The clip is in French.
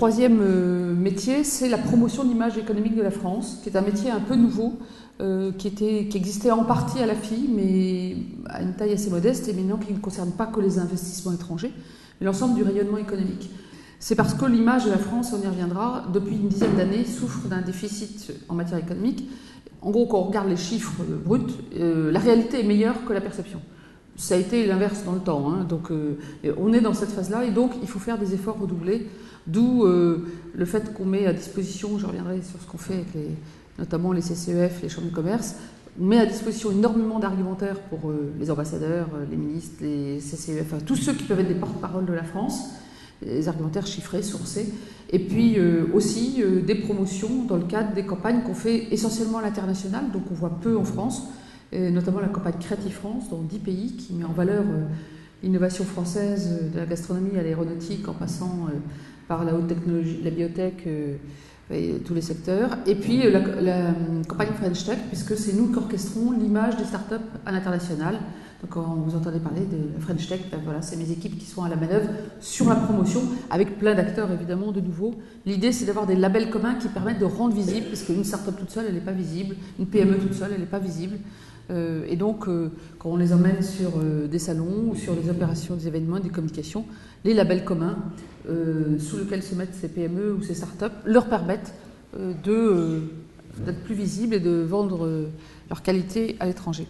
troisième métier, c'est la promotion de l'image économique de la France, qui est un métier un peu nouveau, qui existait en partie à l'AFI, mais à une taille assez modeste, et maintenant qui ne concerne pas que les investissements étrangers, mais l'ensemble du rayonnement économique. C'est parce que l'image de la France, on y reviendra, depuis une dizaine d'années, souffre d'un déficit en matière économique. En gros, quand on regarde les chiffres bruts, la réalité est meilleure que la perception. Ça a été l'inverse dans le temps, hein. Donc on est dans cette phase-là, et donc il faut faire des efforts redoublés, d'où le fait qu'on met à disposition, je reviendrai sur ce qu'on fait avec notamment les CCEF, les chambres de commerce, on met à disposition énormément d'argumentaires pour les ambassadeurs, les ministres, les CCEF, enfin, tous ceux qui peuvent être des porte-parole de la France, des argumentaires chiffrés, sourcés, et puis aussi des promotions dans le cadre des campagnes qu'on fait essentiellement à l'international, donc on voit peu en France, et notamment la campagne Creative France dans 10 pays qui met en valeur l'innovation française de la gastronomie à l'aéronautique en passant par la haute technologie, la biotech et tous les secteurs. Et puis la campagne French Tech, puisque c'est nous qui orchestrons l'image des startups à l'international. Donc quand vous entendez parler de French Tech, ben voilà, c'est mes équipes qui sont à la manœuvre sur la promotion, avec plein d'acteurs évidemment de nouveau. L'idée c'est d'avoir des labels communs qui permettent de rendre visible, parce qu'une startup toute seule elle n'est pas visible, une PME toute seule elle n'est pas visible. Et donc, quand on les emmène sur des salons ou sur des opérations, des événements, des communications, les labels communs sous lesquels se mettent ces PME ou ces startups leur permettent d'être plus visibles et de vendre leur qualité à l'étranger.